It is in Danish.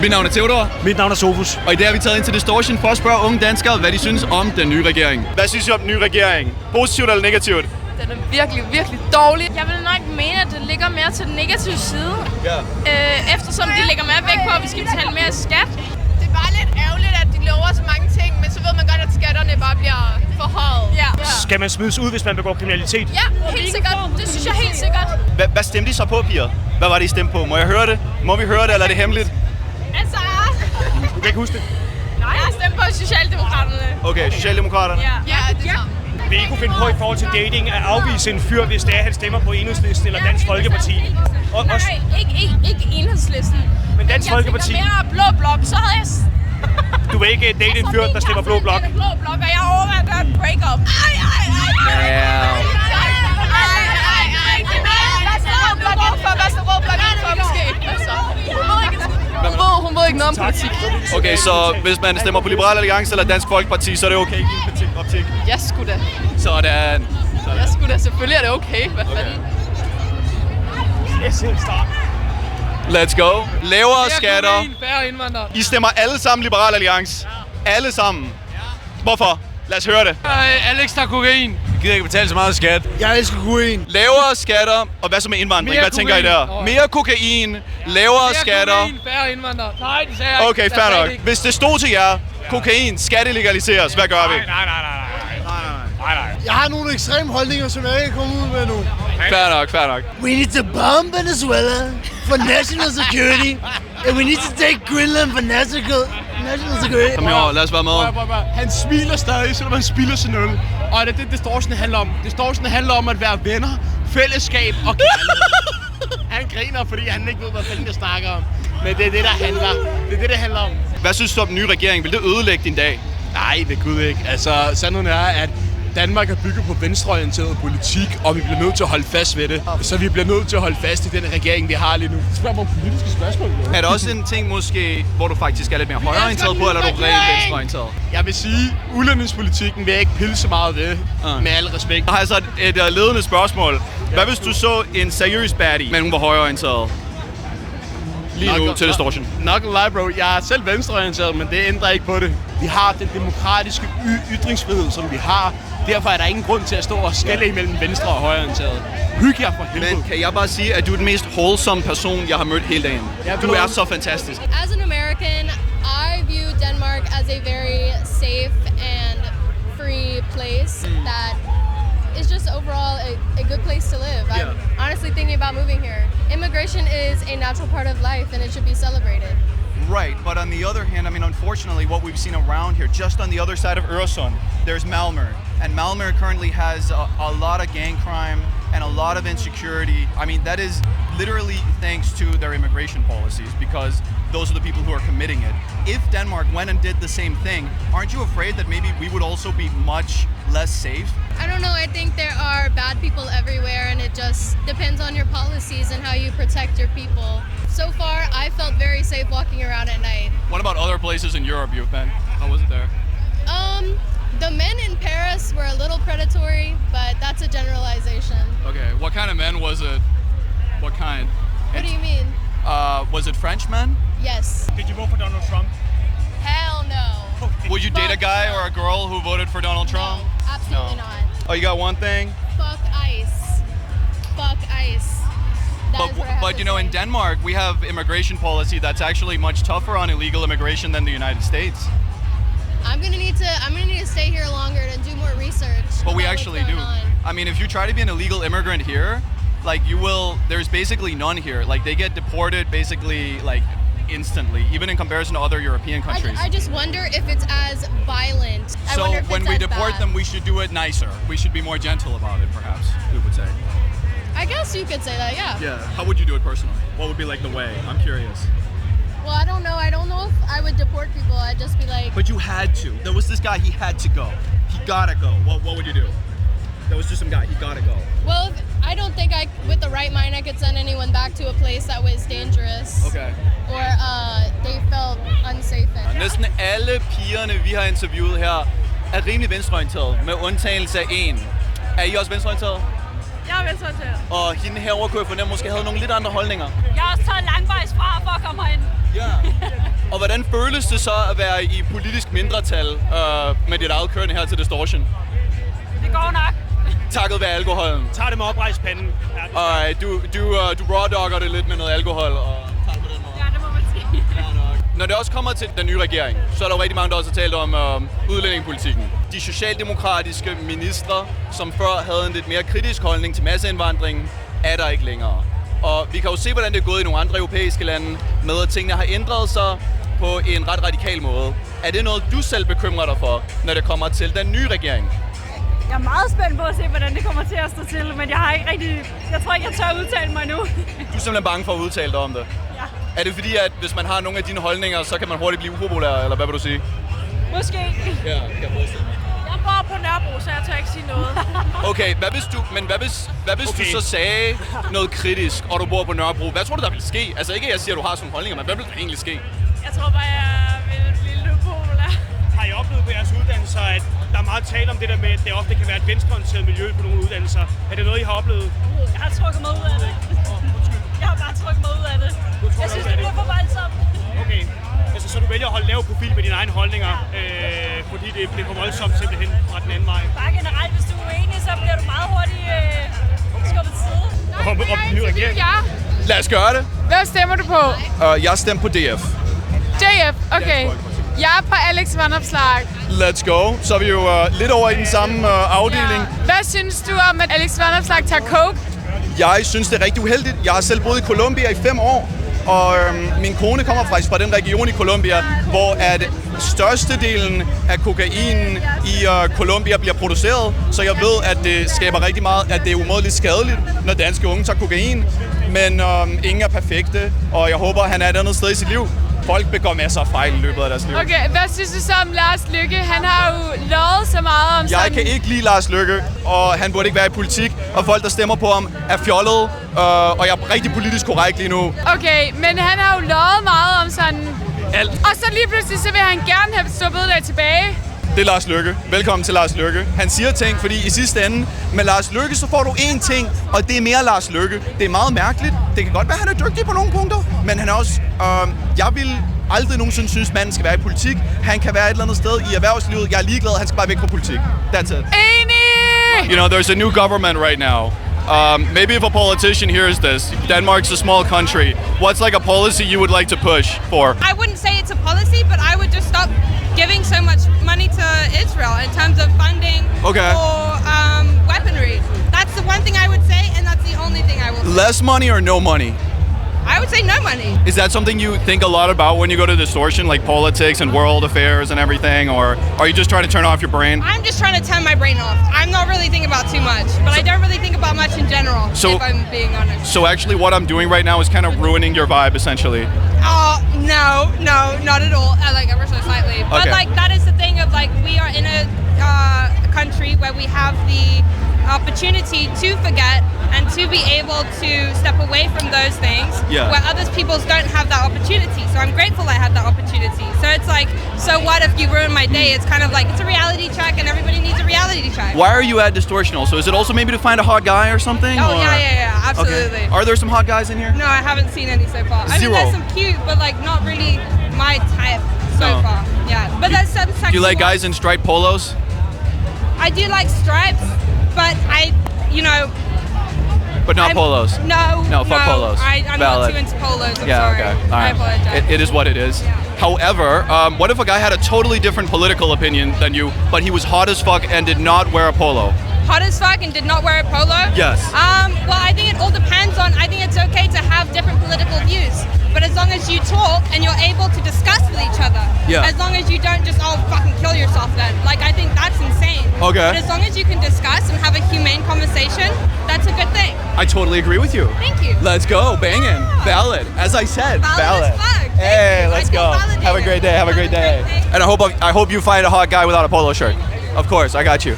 Mit navn er Theodor. Mit navn er Sofus. Og i dag har vi taget ind til Distortion for at spørge unge danskere, hvad de synes om den nye regering. Hvad synes I om den nye regering? Positivt eller negativt? Den er virkelig, virkelig dårlig. Jeg vil nok mene, at det ligger mere til den negative side. Ja. Eftersom de lægger mere vægt på, at vi skal betale mere skat. Det er bare lidt ærgerligt, at de lover så mange ting, men så ved man godt, at skatterne bare bliver forhøjet. Ja. Skal man smides ud, hvis man begår kriminalitet? Ja, helt sikkert. Det synes jeg helt sikkert. Hvad stemte I så på, piger? Hvad var det, I stemte på? Må jeg høre det? Må vi høre det, eller er det hemmeligt? Altså... Du kan ikke huske det? Nej, jeg stemte på Socialdemokraterne. Okay, Socialdemokraterne. Ja, det er samme. Vil I kunne finde på i forhold til dating at afvise en fyr, hvis det er, han stemmer på Enhedslisten eller Dansk Folkeparti? Nej, ikke Enhedslisten. Men Dansk Folkeparti? Jeg tænker mere blå blok, så havde jeg... Du vil ikke date en fyr, der stemmer blå blok? Blå blok, og jeg overvejer, at der er et break-up. Hun ved ikke noget om politik. Okay, så hvis man stemmer på Liberal Alliance eller Dansk Folkeparti, så er det okay i din optik? Ja, sgu da. Sådan. Ja, sgu da. Selvfølgelig er det okay. Hvad fanden? Let's go. Lavere skatter. Færre indvandrere. I stemmer alle sammen Liberal Alliance. Alle sammen. Hvorfor? Lad os høre det. Alex tager kokain. Jeg gider ikke betale så meget skat. Jeg elsker kokain. Lavere skatter. Og hvad så med indvandring? Mere Hvad tænker I der? kokain. Mere kokain. Lavere skatter. Færre indvandrere. Nej, det sagde jeg ikke. Okay, fair nok. Hvis det stod til jer, kokain skal det legaliseres. Hvad gør vi? Nej. Jeg har nogle ekstreme holdninger, som jeg ikke kommer ud med nu. Fair nok. We need to bomb Venezuela for national security. And we need to take Greenland for national security. Kom her, lad os være med. Han smiler stadig, selvom han spilder sin øl. Og det er det, Distortion handler om. Distortion handler om at være venner, fællesskab og kærlighed. Han griner, fordi han ikke ved, hvad fanden jeg snakker om. Men det er det, der handler om. Hvad synes du om den nye regering? Vil det ødelægge din dag? Nej, det kunne ikke. Altså, sandheden er, at Danmark er bygget på venstreorienteret politik, og vi bliver nødt til at holde fast ved det. Så vi bliver nødt til at holde fast i den regering, vi har lige nu. Spørg mig om politiske spørgsmål. Er der også en ting måske, hvor du faktisk er lidt mere højreorienteret på, eller er du rent venstreorienteret? Jeg vil sige, udlændingspolitikken vil jeg ikke pille så meget ved, med al respekt. Jeg har altså et ledende spørgsmål. Hvad hvis du så en seriøs baddie, men hun var højreorienteret? Lige nu til Distortion. Nok en lie, bro. Jeg er selv venstreorienteret, men det ændrer ikke på det. Vi har den demokratiske ytringsfrihed, som vi har. Derfor er der ingen grund til at stå og skælde imellem venstre og højreorienteret. Hygge jer for helvede. Men kan jeg bare sige, at du er den mest wholesome person, jeg har mødt hele dagen. Du er så fantastisk. As an American, I view Denmark as a very safe and free place that is just overall a good place to live. I'm honestly thinking about moving here. Immigration is a natural part of life and it should be celebrated. Right, but on the other hand, I mean, unfortunately, what we've seen around here, just on the other side of Öresund, there's Malmö. And Malmö currently has a lot of gang crime and a lot of insecurity. I mean, that is literally thanks to their immigration policies, because those are the people who are committing it. If Denmark went and did the same thing, aren't you afraid that maybe we would also be much less safe? I don't know, I think there are bad people everywhere and it just depends on your policies and how you protect your people. So far, I felt very safe walking around at night. What about other places in Europe you've been? How was it there? The men in Paris were a little predatory, but that's a generalization. Okay, what kind of men was it? What kind? What do you mean? Was it French men? Yes. Did you vote for Donald Trump? Hell no. Would you date a guy or a girl who voted for Donald Trump? No, absolutely not. Oh, you got one thing? Fuck ICE. Fuck ICE. That is what I have But to you know, say. in Denmark, we have immigration policy that's actually much tougher on illegal immigration than the United States. I'm gonna need to stay here longer to do more research. But we about actually what's do. going on. I mean, if you try to be an illegal immigrant here, like there's basically none here. Like they get deported basically like instantly, even in comparison to other European countries. I just wonder if it's as violent. I So wonder if when it's we as deport bad. them, we should do it nicer. We should be more gentle about it, perhaps, we would say. I guess you could say that, yeah. Yeah. How would you do it personally? What would be like the way? I'm curious. Well, I don't know. I don't know if I would deport people. I'd just be like, But you had to. There was this guy, he had to go. He gotta go. What would you do? There was just some guy, he gotta go. well, I don't think with the right mind, I could send anyone back to a place that was dangerous. Okay. Or they felt unsafe in. Næsten alle pigerne, vi har interviewet her, er rimelig venstreorienteret, med undtagelse af en. Er I også venstreorienteret? Jeg er venstreorienteret. Og hende herovre kunne jeg fornemme, måske havde nogle lidt andre holdninger. Jeg har også taget langvejs fra for at komme herind. Og hvordan føles det så at være i politisk mindretal med dit eget kørende her til Distortion? Det går nok. Takket være alkoholen. Tag det med oprejst panden. Ja, Og du raw-dogger det lidt med noget alkohol og tager det på den måde. Ja, det må man sige. Når det også kommer til den nye regering, så er der jo rigtig mange, der også har talt om udlændingepolitikken. De socialdemokratiske ministre, som før havde en lidt mere kritisk holdning til masseindvandringen, er der ikke længere. Og vi kan jo se, hvordan det er gået i nogle andre europæiske lande, med at tingene har ændret sig på en ret radikal måde. Er det noget, du selv bekymrer dig for, når det kommer til den nye regering? Jeg er meget spændt på at se, hvordan det kommer til at stå til, men jeg tror ikke, jeg tør udtale mig nu. Du er simpelthen bange for at udtale dig om det? Ja. Er det fordi, at hvis man har nogle af dine holdninger, så kan man hurtigt blive upopulær, eller hvad vil du sige? Måske. Ja, jeg forestille mig. Jeg bor på Nørrebro, så jeg tør ikke sige noget. Okay, hvad hvis du så sagde noget kritisk, og du bor på Nørrebro? Hvad tror du, der vil ske? Altså ikke, at jeg siger, at du har sådan holdninger, men hvad vil der egentlig ske? Jeg tror bare, jeg vil blive lidt upopulær. Har I oplevet på jeres uddannelser, at der er meget tale om det der med, at det ofte kan være et venstreorienteret miljø på nogle uddannelser? Er det noget, I har oplevet? Jeg har trukket mig ud af det. Jeg har bare trukket mig ud af det. Jeg synes, det bliver for voldsomt. Okay. Altså, så du vælger at holde lav profil med dine egne holdninger, fordi det bliver for voldsomt simpelthen fra den anden vej? Bare generelt, hvis du er uenig, så bliver du meget hurtigt skubbet til side. Og den nye regering? Ja. Lad os gøre det. Hvad stemmer du på? Jeg stemmer på DF. JF, okay. Jeg er på Alex Vanopslagh. Let's go. Så er vi jo lidt over i den samme afdeling. Ja. Hvad synes du om, at Alex Vanopslagh tager coke? Jeg synes, det er rigtig uheldigt. Jeg har selv boet i Colombia i 5 år. Og min kone kommer faktisk fra den region i Colombia, hvor at størstedelen af kokainen i Colombia bliver produceret. Så jeg ved, at det skaber rigtig meget, at det er umådeligt skadeligt, når danske unge tager kokain. Men ingen er perfekte, og jeg håber, at han er et andet sted i sit liv. Folk begår masser af fejl i løbet af deres liv. Okay, hvad synes du så om Lars Løkke? Han har jo lovet så meget om sådan... Jeg kan ikke lide Lars Løkke, og han burde ikke være i politik. Og folk, der stemmer på ham, er fjollede, og jeg er rigtig politisk korrekt lige nu. Okay, men han har jo lovet meget om sådan... Alt. Og så lige pludselig, så vil han gerne have store bededag tilbage. Det er Lars Løkke. Velkommen til Lars Løkke. Han siger ting, fordi i sidste ende, med Lars Løkke, så får du én ting, og det er mere Lars Løkke. Det er meget mærkeligt. Det kan godt være, at han er dygtig på nogle punkter, men han er også... jeg vil aldrig nogensinde synes, manden skal være i politik. Han kan være et eller andet sted i erhvervslivet. Jeg er ligeglad, han skal bare væk fra politik. That's it. Enig! You know, there's a new government right now. Maybe if a politician hears this, Denmark's a small country. What's like a policy you would like to push for? I wouldn't say it's a policy, but I would just stop giving so much money to Israel in terms of funding or weaponry. That's the one thing I would say, and that's the only thing I will say. Less money or no money? I would say no money. Is that something you think a lot about when you go to Distortion, like politics and world affairs and everything, or are you just trying to turn off your brain? I'm just trying to turn my brain off. I'm not really thinking about too much, but I don't really think about much in general, if I'm being honest. So actually what I'm doing right now is kind of ruining your vibe, essentially. No, not at all. Like ever so slightly. But like that is the thing of like we are in a country where we have the opportunity to forget and to be able to step away from those things where other people don't have that opportunity. So I'm grateful I had that opportunity. So it's like, so what if you ruin my day? It's kind of like, it's a reality check and everybody needs a reality check. Why are you at Distortion also? Is it also maybe to find a hot guy or something? Oh, yeah, absolutely. Okay. Are there some hot guys in here? No, I haven't seen any so far. I mean, there's some cute, but like not really my type so far. Yeah, but there's some sexual. Do you like guys in striped polos? I do like stripes, but But not polos? No, fuck polos. I'm not too into polos, I'm sorry. Okay. All right. I apologize. It is what it is. Yeah. However, what if a guy had a totally different political opinion than you, but he was hot as fuck and did not wear a polo? Hot as fuck and did not wear a polo? Yes. Well, I think it all depends on, I think it's okay to have different political views. But as long as you talk and you're able to discuss with each other. Yeah. As long as you don't just, fucking kill yourself then. Like, I think that's insane. Okay. But as long as you can discuss and have a humane conversation, that's a good thing. I totally agree with you. Thank you. Let's go. Banging. Valid. As I said, valid. As fuck. Hey, let's go. Have a great day. Have a great day. And I hope you find a hot guy without a polo shirt. Of course, I got you.